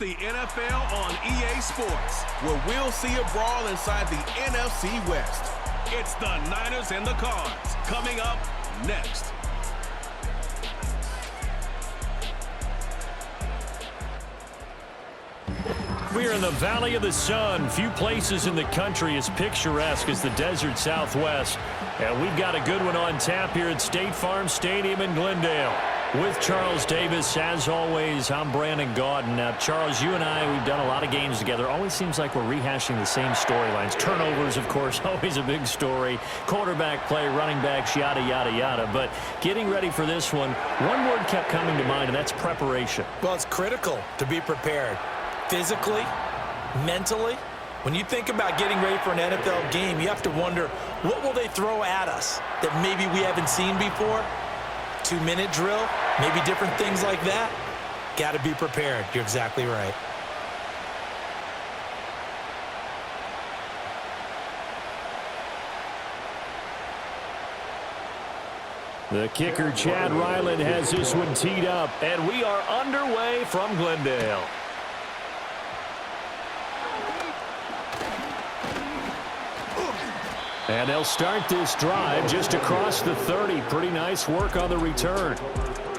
the NFL on EA Sports, where we'll see a brawl inside the NFC West. It's the Niners and the Cards, coming up next. We're in the Valley of the Sun. Few places in the country as picturesque as the desert Southwest. And we've got a good one on tap here at State Farm Stadium in Glendale. With Charles Davis, as always, I'm Brandon Gaudin. Now, Charles, you and I, we've done a lot of games together. Always seems like we're rehashing the same storylines. Turnovers, of course, always a big story. Quarterback play, running backs, yada, yada, yada. But getting ready for this one word kept coming to mind, and that's preparation. Well, it's critical to be prepared. Physically, mentally. When you think about getting ready for an NFL game, you have to wonder, what will they throw at us that maybe we haven't seen before? 2-minute drill, maybe different things like that. Got to be prepared. You're exactly right. The kicker, Chad Ryland, has this one teed up, and we are underway from Glendale. And they'll start this drive just across the 30. Pretty nice work on the return.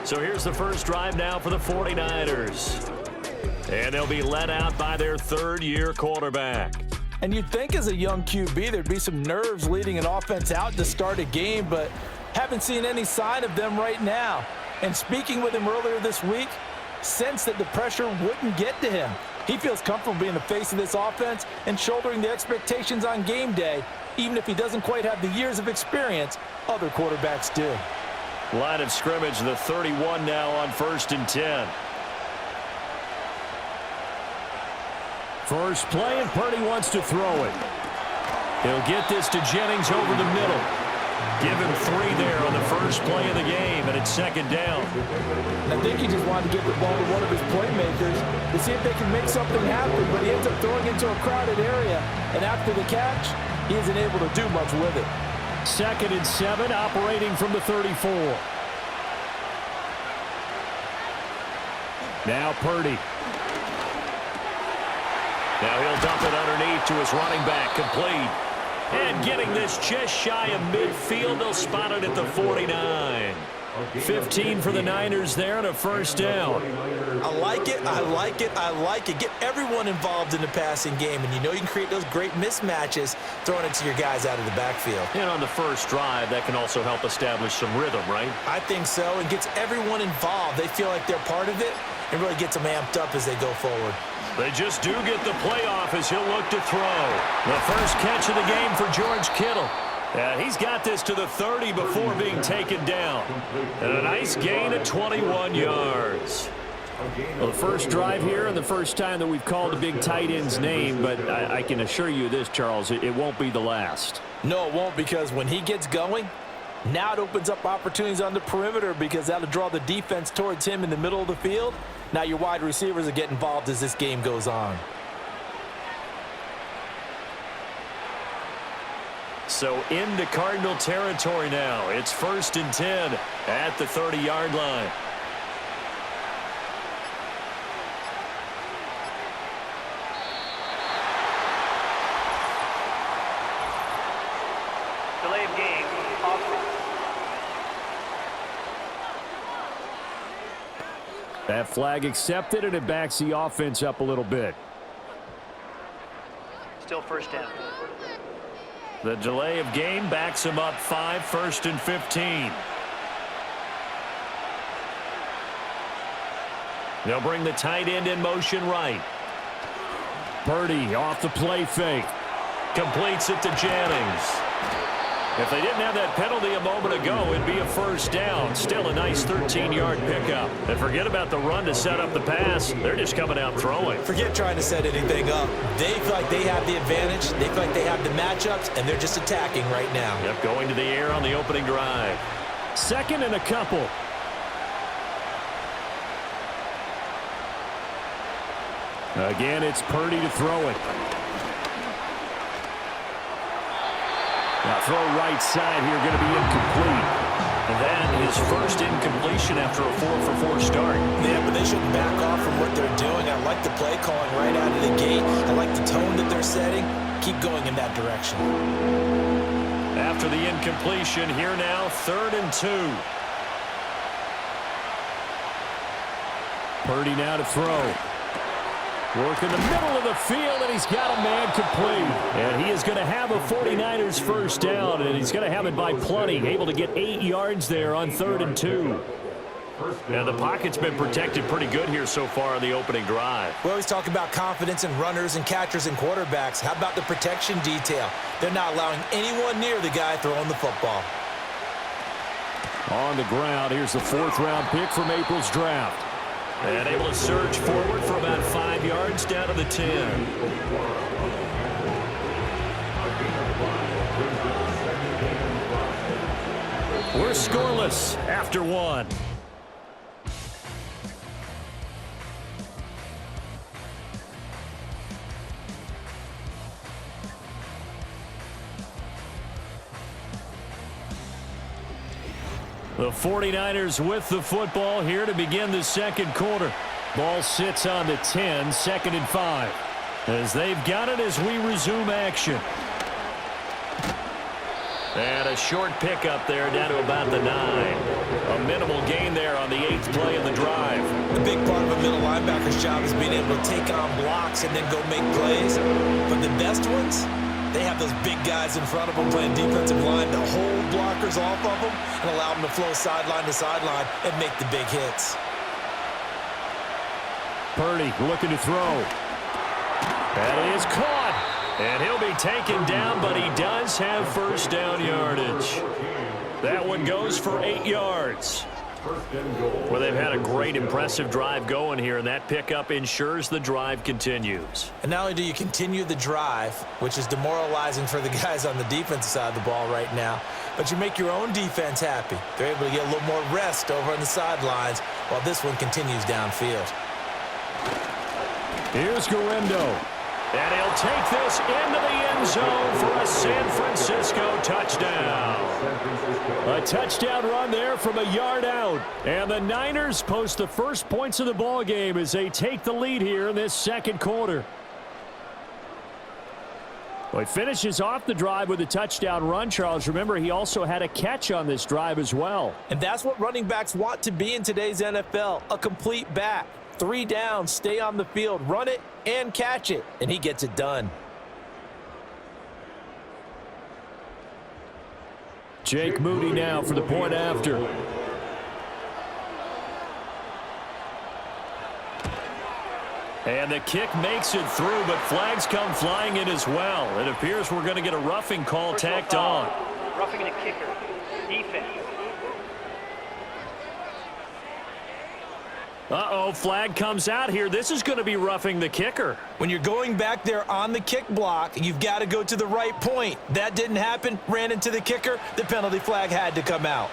So here's the first drive now for the 49ers. And they'll be led out by their third-year quarterback. And you'd think as a young QB there'd be some nerves leading an offense out to start a game, but haven't seen any sign of them right now. And speaking with him earlier this week, sensed that the pressure wouldn't get to him. He feels comfortable being the face of this offense and shouldering the expectations on game day, even if he doesn't quite have the years of experience other quarterbacks do. Line of scrimmage, the 31 now on 1st and 10. First play, and Purdy wants to throw it. He'll get this to Jennings over the middle. Give him 3 there on the first play of the game, and it's 2nd down. I think he just wanted to get the ball to one of his playmakers to see if they can make something happen, but he ends up throwing into a crowded area, and after the catch, he isn't able to do much with it. 2nd and 7, operating from the 34. Now Purdy. Now he'll dump it underneath to his running back, complete. And getting this just shy of midfield, they'll spot it at the 49. 15 for the Niners there and a 1st down. I like it, I like it, I like it. Get everyone involved in the passing game, and you know you can create those great mismatches throwing it to your guys out of the backfield. And on the first drive, that can also help establish some rhythm, right? I think so, and gets everyone involved. They feel like they're part of it, and really gets them amped up as they go forward. They just do get the playoff as he'll look to throw. The first catch of the game for George Kittle. He's got this to the 30 before being taken down. And a nice gain of 21 yards. Well, the first drive here and the first time that we've called a big tight end's name, but I can assure you this, Charles, it won't be the last. No, it won't, because when he gets going, now it opens up opportunities on the perimeter because that'll draw the defense towards him in the middle of the field. Now your wide receivers will get involved as this game goes on. So into Cardinal territory now. It's 1st and 10 at the 30-yard line. Delay of game, offense. That flag accepted, and it backs the offense up a little bit. Still 1st down. The delay of game backs him up 5, 1st and 15. They'll bring the tight end in motion right. Purdy off the play fake. Completes it to Jennings. If they didn't have that penalty a moment ago, it'd be a 1st down. Still a nice 13-yard pickup. And forget about the run to set up the pass. They're just coming out throwing. Forget trying to set anything up. They feel like they have the advantage. They feel like they have the matchups, and they're just attacking right now. Yep, going to the air on the opening drive. 2nd and a couple. Again, it's Purdy to throw it. Now throw right side here, going to be incomplete. That is first incompletion after a 4-for-4 start. Yeah, but they shouldn't back off from what they're doing. I like the play calling right out of the gate. I like the tone that they're setting. Keep going in that direction. After the incompletion, here now, 3rd and 2. Purdy now to throw. Work in the middle of the field, and he's got a man complete. And he is going to have a 49ers first down, and he's going to have it by plenty. Able to get 8 yards there on 3rd and 2. Now, the pocket's been protected pretty good here so far on the opening drive. We always talk about confidence in runners and catchers and quarterbacks. How about the protection detail? They're not allowing anyone near the guy throwing the football. On the ground, here's the 4th-round pick from April's draft. And able to surge forward for about 5 yards down to the 10. We're scoreless after 1. The 49ers with the football here to begin the second quarter. Ball sits on the 10, 2nd and 5. As they've got it as we resume action. And a short pickup there down to about the 9. A minimal gain there on the 8th play of the drive. The big part of a middle linebacker's job is being able to take on blocks and then go make plays. But the best ones, they have those big guys in front of them playing defensive line to hold blockers off of them and allow them to flow sideline to sideline and make the big hits. Purdy looking to throw. That is caught. And he'll be taken down, but he does have first down yardage. That one goes for 8 yards. Well, they've had a great, impressive drive going here, and that pickup ensures the drive continues. And not only do you continue the drive, which is demoralizing for the guys on the defensive side of the ball right now, but you make your own defense happy. They're able to get a little more rest over on the sidelines while this one continues downfield. Here's Garendo. And he'll take this into the end zone for a San Francisco touchdown. A touchdown run there from a yard out. And the Niners post the first points of the ball game as they take the lead here in this second quarter. Well, he finishes off the drive with a touchdown run, Charles. Remember, he also had a catch on this drive as well. And that's what running backs want to be in today's NFL, a complete back. 3 downs, stay on the field, run it, and catch it. And he gets it done. Jake Moody now for the point after. And the kick makes it through, but flags come flying in as well. It appears we're going to get a roughing call tacked on. Roughing the kicker. Defense. Uh-oh, flag comes out here. This is going to be roughing the kicker. When you're going back there on the kick block, you've got to go to the right point. That didn't happen. Ran into the kicker. The penalty flag had to come out.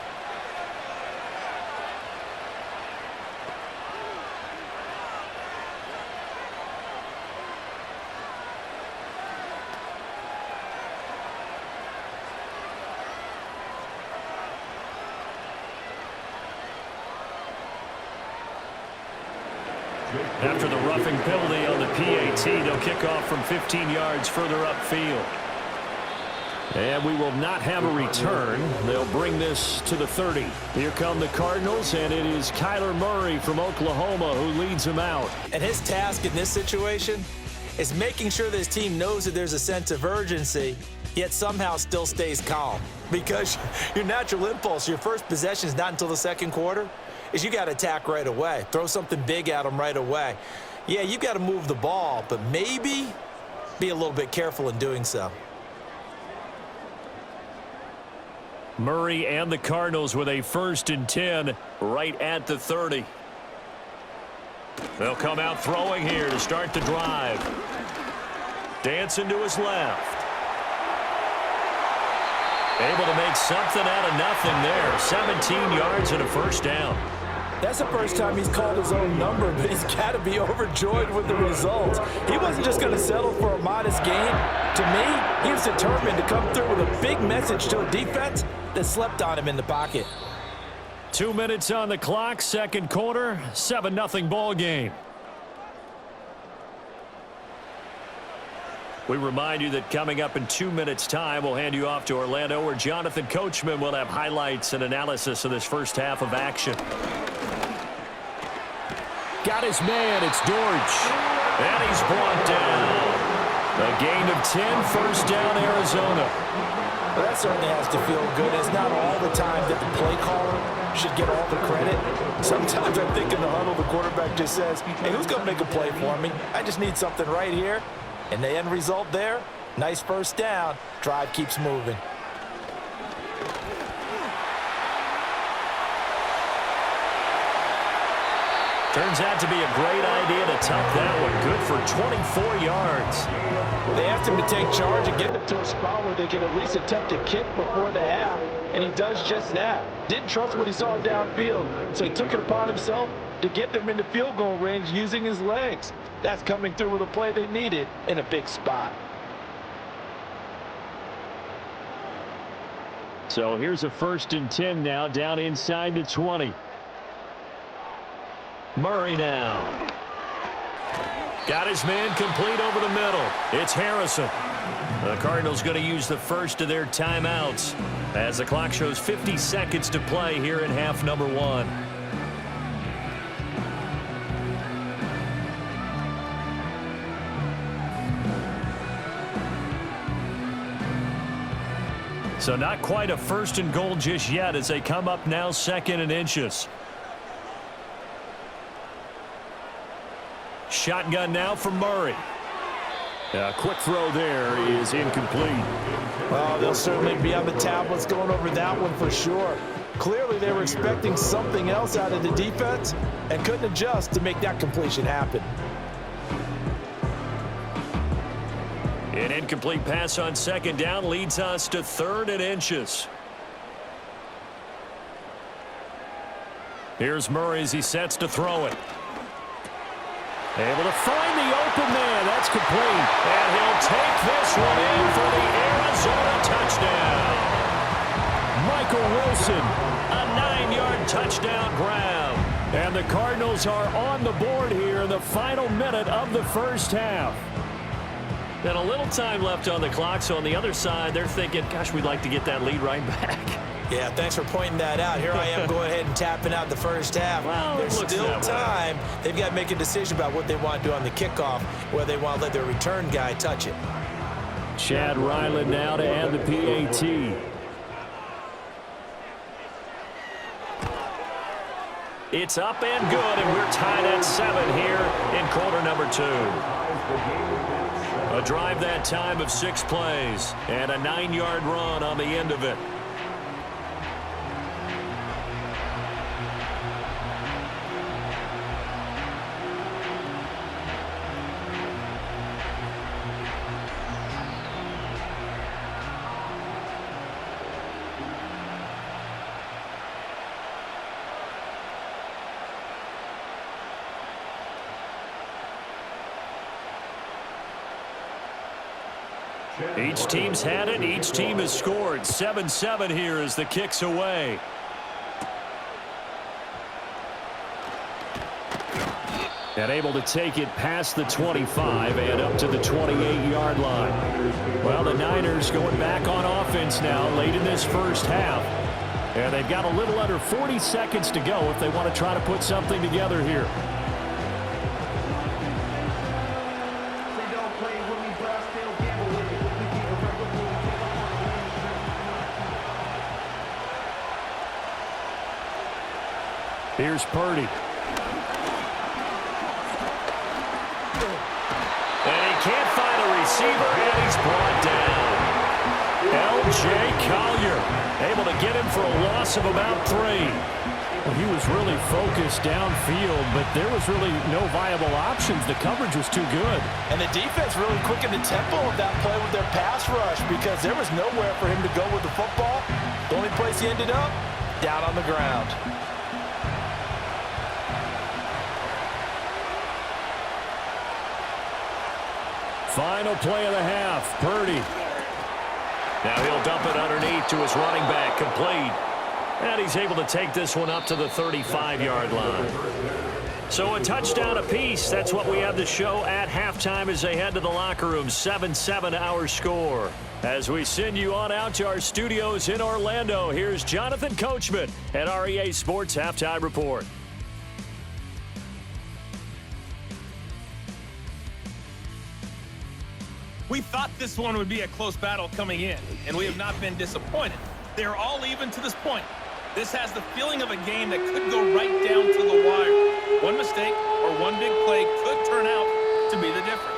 After the roughing penalty on the PAT, they'll kick off from 15 yards further upfield. And we will not have a return. They'll bring this to the 30. Here come the Cardinals, and it is Kyler Murray from Oklahoma who leads them out. And his task in this situation is making sure that his team knows that there's a sense of urgency, yet somehow still stays calm. Because your natural impulse, your first possession is not until the second quarter, is you got to attack right away. Throw something big at them right away. Yeah, you got to move the ball, but maybe be a little bit careful in doing so. Murray and the Cardinals with a 1st and 10 right at the 30. They'll come out throwing here to start the drive. Dancing to his left. Able to make something out of nothing there. 17 yards and a first down. That's the first time he's called his own number, but he's got to be overjoyed with the results. He wasn't just going to settle for a modest gain. To me, he was determined to come through with a big message to a defense that slept on him in the pocket. 2 minutes on the clock, second quarter, 7-0 ball game. We remind you that coming up in 2 minutes' time, we'll hand you off to Orlando, where Jonathan Coachman will have highlights and analysis of this first half of action. Got his man, it's Dortch. And he's brought down. A gain of 10, first down, Arizona. Well, that certainly has to feel good. It's not all the time that the play caller should get all the credit. Sometimes I think in the huddle, the quarterback just says, hey, who's going to make a play for me? I just need something right here. And the end result there, nice first down. Drive keeps moving. Turns out to be a great idea to tuck that one. Good for 24 yards. They asked him to take charge and get them to a spot where they can at least attempt a kick before the half. And he does just that. Didn't trust what he saw downfield. So he took it upon himself to get them into field goal range using his legs. That's coming through with a play they needed in a big spot. So here's a 1st and 10 now, down inside the 20. Murray now. Got his man complete over the middle. It's Harrison. The Cardinals going to use the first of their timeouts as the clock shows 50 seconds to play here in half number 1. So not quite a 1st and goal just yet as they come up now 2nd and inches. Shotgun now for Murray. A quick throw there is incomplete. Well, they'll certainly be on the tablets going over that one for sure. Clearly they were expecting something else out of the defense and couldn't adjust to make that completion happen. An incomplete pass on 2nd down leads us to 3rd and inches. Here's Murray as he sets to throw it. Able to find the open man. That's complete. And he'll take this one in for the Arizona touchdown. Michael Wilson, a 9-yard touchdown grab. And the Cardinals are on the board here in the final minute of the first half. Then a little time left on the clock, so on the other side, they're thinking, gosh, we'd like to get that lead right back. Yeah, thanks for pointing that out. Here I am going ahead and tapping out the first half. Well, there's still time. Way. They've got to make a decision about what they want to do on the kickoff, whether they want to let their return guy touch it. Chad Ryland now to add the PAT. It's up and good, and we're tied at 7 here in quarter number 2. A drive that time of 6 plays and a 9-yard run on the end of it. Each team's had it. Each team has scored. 7-7 here as the kick's away. And able to take it past the 25 and up to the 28-yard line. Well, the Niners going back on offense now late in this first half. And they've got a little under 40 seconds to go if they want to try to put something together here. Here's Purdy. And he can't find a receiver, and he's brought down. L.J. Collier able to get him for a loss of about 3. Well, he was really focused downfield, but there was really no viable options. The coverage was too good. And the defense really quickened the tempo of that play with their pass rush because there was nowhere for him to go with the football. The only place he ended up, down on the ground. Final play of the half, Purdy. Now he'll dump it underneath to his running back, complete. And he's able to take this one up to the 35-yard line. So a touchdown apiece. That's what we have to show at halftime as they head to the locker room. 7-7 our score. As we send you on out to our studios in Orlando, here's Jonathan Coachman at REA Sports Halftime Report. We thought this one would be a close battle coming in, and we have not been disappointed. They're all even to this point. This has the feeling of a game that could go right down to the wire. One mistake or one big play could turn out to be the difference.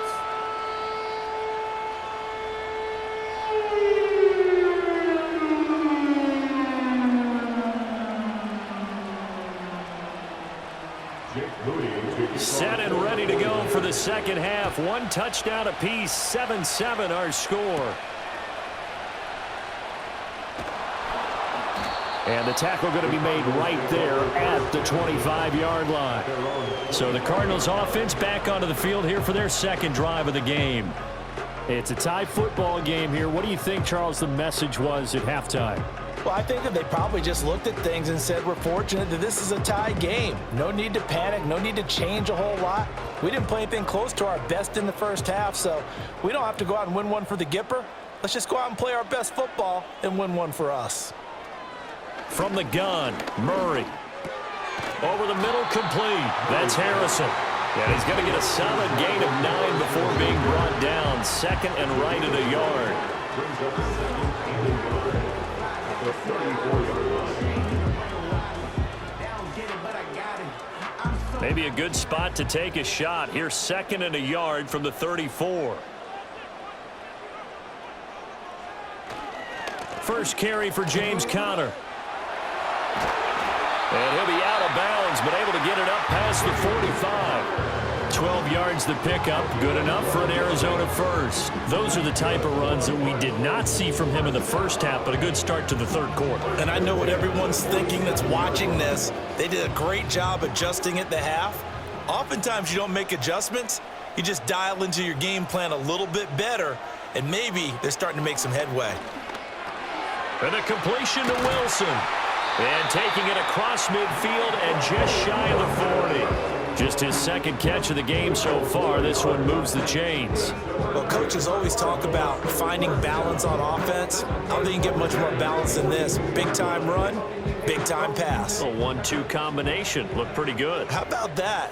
Set and ready to go for the second half. One touchdown apiece, 7-7 our score. And the tackle going to be made right there at the 25-yard line. So the Cardinals offense back onto the field here for their second drive of the game. It's a tie football game here. What do you think, Charles, the message was at halftime? Well, I think that they probably just looked at things and said, we're fortunate that this is a tie game. No need to panic, no need to change a whole lot. We didn't play anything close to our best in the first half, so we don't have to go out and win one for the Gipper. Let's just go out and play our best football and win one for us. From the gun, Murray. Over the middle, complete. That's Harrison. And he's going to get a solid gain of 9 before being brought down. Second and right at a yard. Maybe a good spot to take a shot. Here's second and a yard from the 34. First carry for James Conner. And he'll be out of bounds, but able to get it up past the 45. 12 yards the pickup, good enough for an Arizona first. Those are the type of runs that we did not see from him in the first half, but a good start to the third quarter. And I know what everyone's thinking that's watching this. They did a great job adjusting at the half. Oftentimes you don't make adjustments. You just dial into your game plan a little bit better, and maybe they're starting to make some headway. And a completion to Wilson. And taking it across midfield and just shy of the 40. Just his second catch of the game so far. This one moves the chains. Well, coaches always talk about finding balance on offense. I don't think you can get much more balance than this. Big-time run, big-time pass. A 1-2 combination. Looked pretty good. How about that?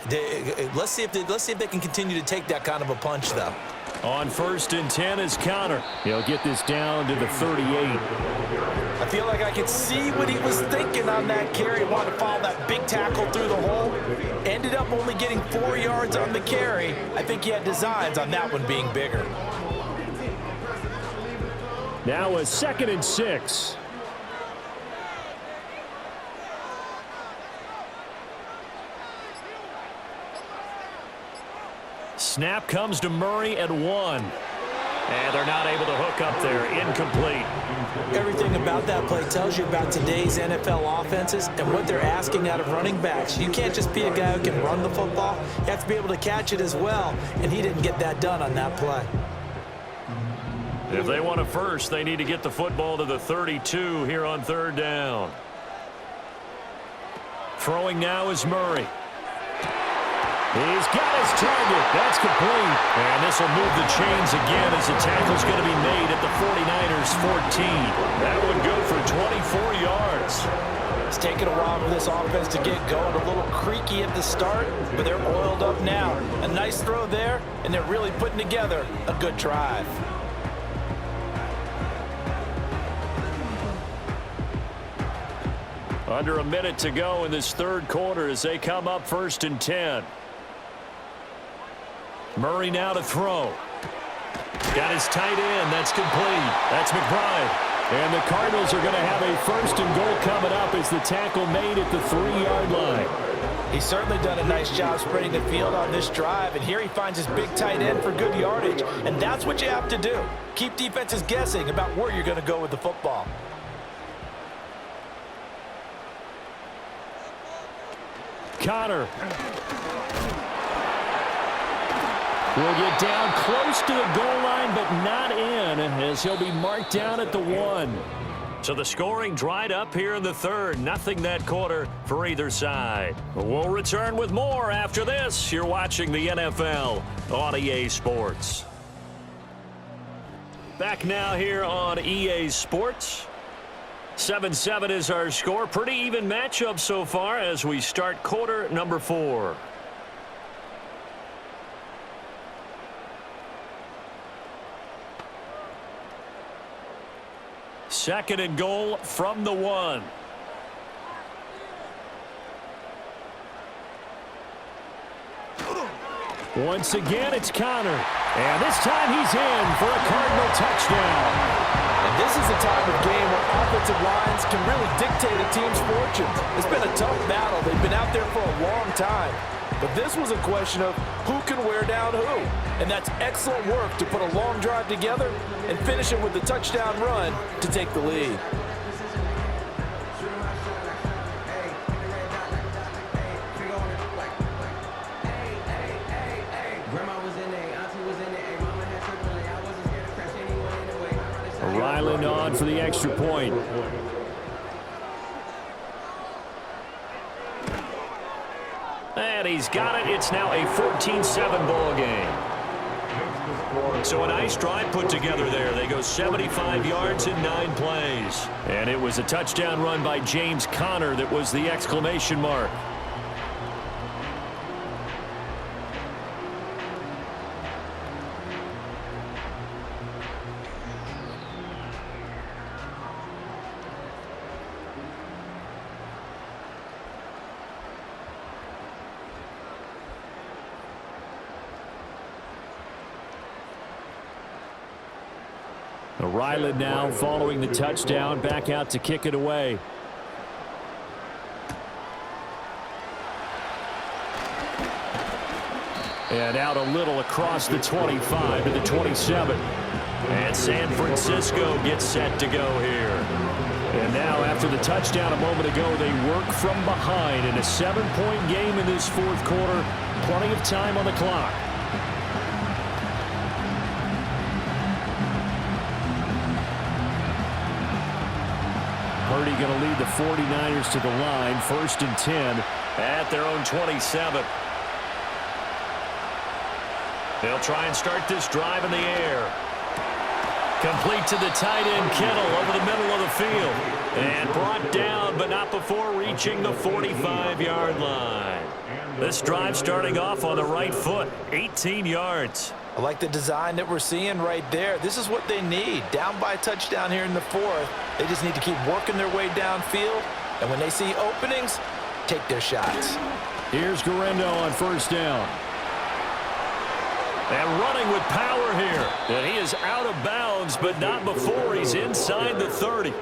Let's see if they can continue to take that kind of a punch, though. On 1st and 10 is Conner. He'll get this down to the 38. I feel like I could see what he was thinking on that carry. Wanted to follow that big tackle through the hole. Ended up only getting 4 yards on the carry. I think he had designs on that one being bigger. Now a 2nd and 6. Snap comes to Murray at 1. And they're not able to hook up there. Incomplete. Everything about that play tells you about today's NFL offenses and what they're asking out of running backs. You can't just be a guy who can run the football. You have to be able to catch it as well, and he didn't get that done on that play. If they want a first, they need to get the football to the 32 here on 3rd down. Throwing now is Murray. He's got his target. That's complete. And this will move the chains again as the tackle's going to be made at the 49ers 14. That would go for 24 yards. It's taken a while for this offense to get going. A little creaky at the start, but they're oiled up now. A nice throw there, and they're really putting together a good drive. Under a minute to go in this third quarter as they come up 1st and 10. Murray now to throw. Got his tight end. That's complete. That's McBride. And the Cardinals are going to have a 1st and goal coming up as the tackle made at the 3-yard line. He's certainly done a nice job spreading the field on this drive, and here he finds his big tight end for good yardage, and that's what you have to do. Keep defenses guessing about where you're going to go with the football. Conner will get down close to the goal line, but not in, as he'll be marked down at the 1. So the scoring dried up here in the third. Nothing that quarter for either side. We'll return with more after this. You're watching the NFL on EA Sports. Back now here on EA Sports. 7-7 is our score. Pretty even matchup so far as we start quarter number 4. Second and goal from the 1. Once again, it's Connor. And this time he's in for a Cardinal touchdown. And this is a time of game where offensive lines can really dictate a team's fortunes. It's been a tough battle. They've been out there for a long time. But this was a question of who can wear down who. And that's excellent work to put a long drive together and finish it with a touchdown run to take the lead. Ryland on for the extra point. And he's got it. It's now a 14-7 ball game. So a nice drive put together there. They go 75 yards in 9 plays. And it was a touchdown run by James Conner that was the exclamation mark. Ryland now following the touchdown, back out to kick it away. And out a little across the 25 to the 27. And San Francisco gets set to go here. And now after the touchdown a moment ago, they work from behind in a 7-point game in this fourth quarter. Plenty of time on the clock. Purdy going to lead the 49ers to the line, 1st and 10. At their own 27. They'll try and start this drive in the air. Complete to the tight end, Kittle, over the middle of the field. And brought down, but not before reaching the 45-yard line. This drive starting off on the right foot, 18 yards. I like the design that we're seeing right there. This is what they need. Down by a touchdown here in the 4th. They just need to keep working their way downfield. And when they see openings, take their shots. Here's Guerrero on 1st down. And running with power here. And he is out of bounds, but not before he's inside the 30.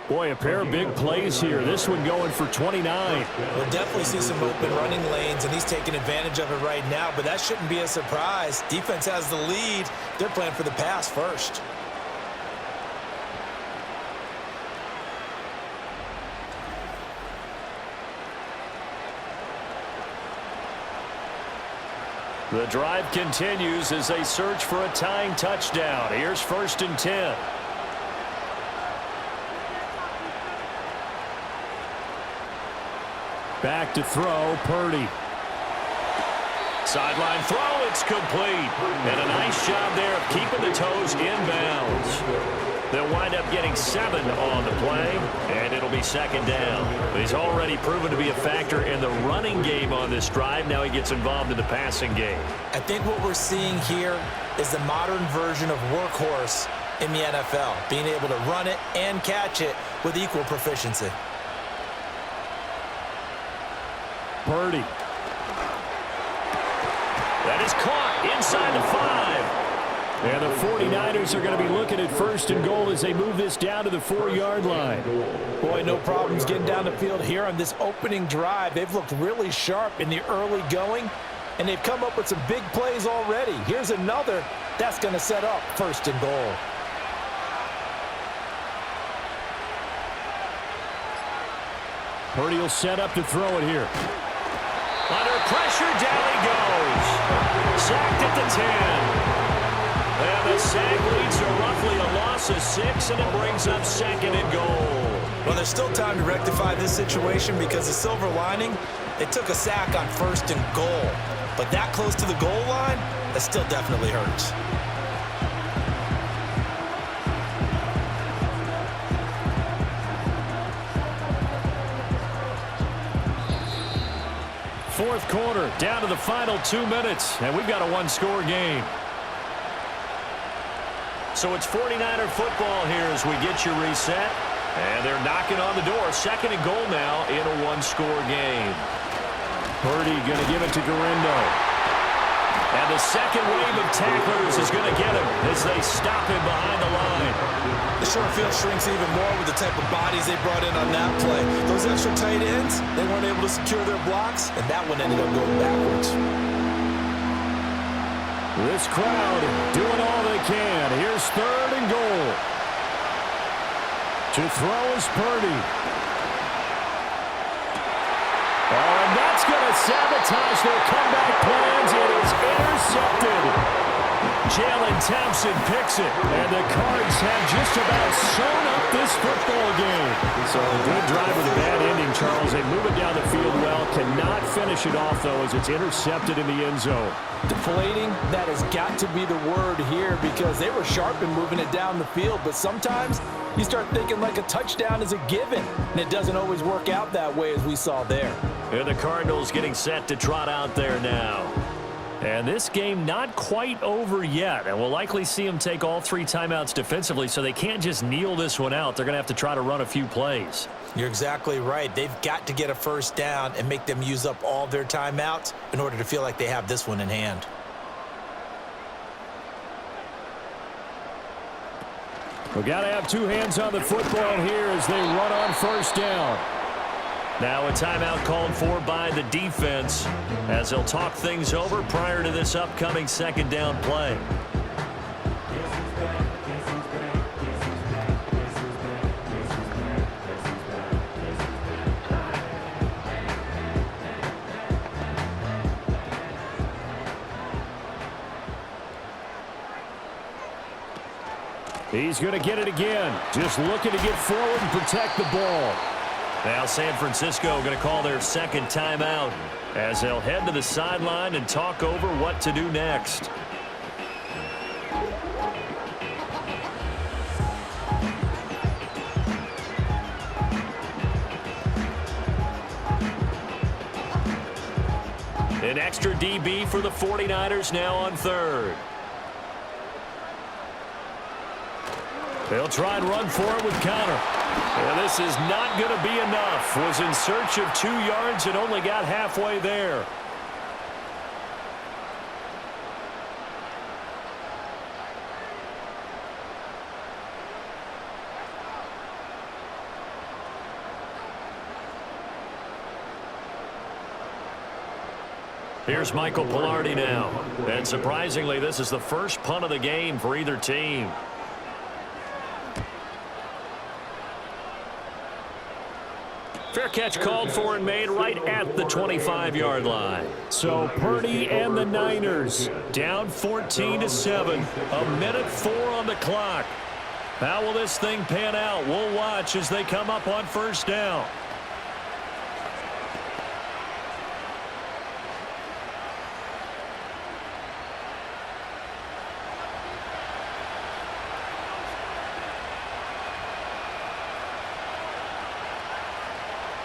Boy, a pair of big plays here. This one going for 29. We'll definitely see some open running lanes, and he's taking advantage of it right now, but that shouldn't be a surprise. Defense has the lead. They're playing for the pass first. The drive continues as they search for a tying touchdown. Here's 1st and 10. Back to throw, Purdy. Sideline throw, it's complete. And a nice job there of keeping the toes in bounds. They'll wind up getting 7 on the play, and it'll be 2nd down. He's already proven to be a factor in the running game on this drive. Now he gets involved in the passing game. I think what we're seeing here is the modern version of workhorse in the NFL, being able to run it and catch it with equal proficiency. Purdy. That is caught inside the 5. And the 49ers are going to be looking at 1st and goal as they move this down to the 4-yard line. Boy, no problems getting down the field here on this opening drive. They've looked really sharp in the early going, and they've come up with some big plays already. Here's another that's going to set up 1st and goal. Purdy will set up to throw it here. Under pressure, down he goes. Sacked at the 10. And the sack leads to roughing roughly a loss of 6, and it brings up 2nd and goal. Well, there's still time to rectify this situation because the silver lining, they took a sack on 1st and goal. But that close to the goal line, that still definitely hurts. Fourth quarter, down to the final 2 minutes, and we've got a one-score game. So it's 49er football here as we get you reset. And they're knocking on the door. 2nd and goal now in a one-score game. Purdy going to give it to Garindo. And the second wave of tacklers is going to get him as they stop him behind the line. The short field shrinks even more with the type of bodies they brought in on that play. Those extra tight ends, they weren't able to secure their blocks, and that one ended up going backwards. This crowd doing all they can. Here's 3rd and goal. To throw is Purdy. Oh, and that's going to sabotage their comeback plans. It is intercepted. Jalen Thompson picks it, and the Cards have just about sewn up this football game. So a good drive with a bad ending, Charles. They move it down the field well, cannot finish it off, though, as it's intercepted in the end zone. Deflating, that has got to be the word here because they were sharp in moving it down the field, but sometimes you start thinking like a touchdown is a given, and it doesn't always work out that way as we saw there. And the Cardinals getting set to trot out there now. And this game not quite over yet, and we'll likely see them take all 3 timeouts defensively, so they can't just kneel this one out. They're going to have to try to run a few plays. You're exactly right. They've got to get a first down and make them use up all their timeouts in order to feel like they have this one in hand. We've got to have 2 hands on the football here as they run on first down. Now a timeout called for by the defense as they'll talk things over prior to this upcoming 2nd down play. He's going to get it again. Just looking to get forward and protect the ball. Now San Francisco going to call their 2nd timeout as they'll head to the sideline and talk over what to do next. An extra DB for the 49ers now on 3rd. They'll try and run for it with Connor. And this is not going to be enough. Was in search of 2 yards and only got halfway there. Here's Michael Pilardi now. And surprisingly, this is the first punt of the game for either team. Fair catch called for and made right at the 25-yard line. So Purdy and the Niners down 14-7. A minute 4 on the clock. How will this thing pan out? We'll watch as they come up on first down.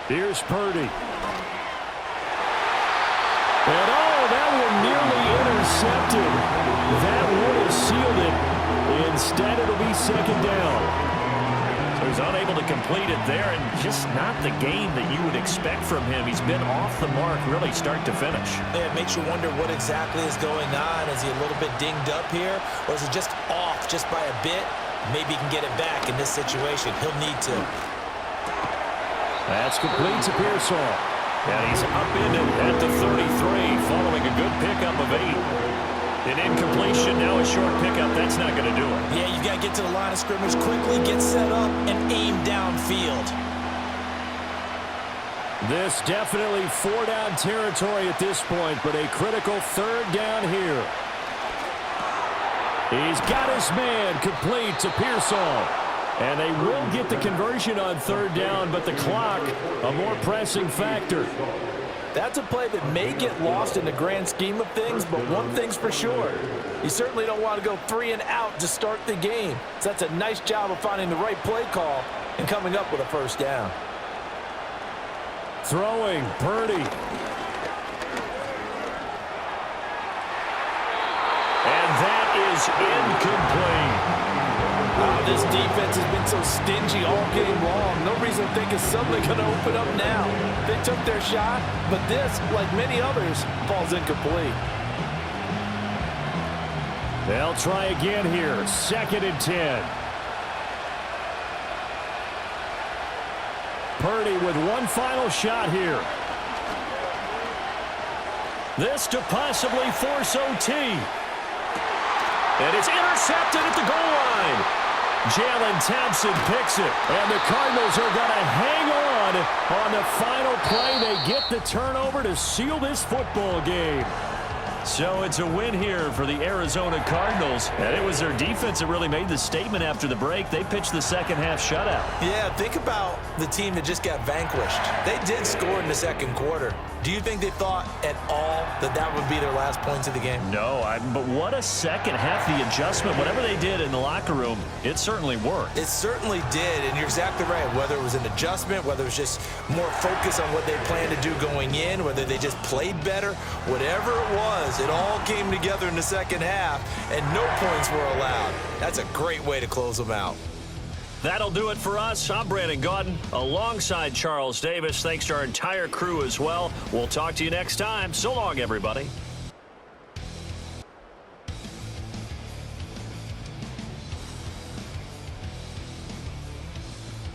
Here's Purdy. And oh, that one nearly intercepted. That would have sealed it. Instead, it'll be 2nd down. So he's unable to complete it there, and just not the game that you would expect from him. He's been off the mark really start to finish. Yeah, it makes you wonder what exactly is going on. Is he a little bit dinged up here, or is he just off just by a bit? Maybe he can get it back in this situation. He'll need to. That's complete to Pearsall. And he's upended at the 33 following a good pickup of 8. An incompletion, now a short pickup. That's not going to do it. Yeah, you got to get to the line of scrimmage quickly, get set up, and aim downfield. This definitely 4-down territory at this point, but a critical 3rd down here. He's got his man complete to Pearsall. And they will get the conversion on third down, but the clock, a more pressing factor. That's a play that may get lost in the grand scheme of things, but one thing's for sure. You certainly don't want to go 3 and out to start the game. So that's a nice job of finding the right play call and coming up with a first down. Throwing, Purdy. And that is incomplete. Oh, this defense has been so stingy all game long. No reason to think it's suddenly going to open up now. They took their shot, but this, like many others, falls incomplete. They'll try again here. 2nd and 10. Purdy with one final shot here. This to possibly force OT. And it's intercepted at the goal line. Jalen Thompson picks it. And the Cardinals are going to hang on the final play. They get the turnover to seal this football game. So it's a win here for the Arizona Cardinals. And it was their defense that really made the statement after the break. They pitched the second half shutout. Yeah, think about the team that just got vanquished. They did score in the second quarter. Do you think they thought at all that that would be their last points of the game? No, but what a second half. The adjustment, whatever they did in the locker room, it certainly worked. It certainly did, and you're exactly right. Whether it was an adjustment, whether it was just more focus on what they planned to do going in, whether they just played better, whatever it was, it all came together in the second half, and no points were allowed. That's a great way to close them out. That'll do it for us. I'm Brandon Gaudin alongside Charles Davis. Thanks to our entire crew as well. We'll talk to you next time. So long, everybody.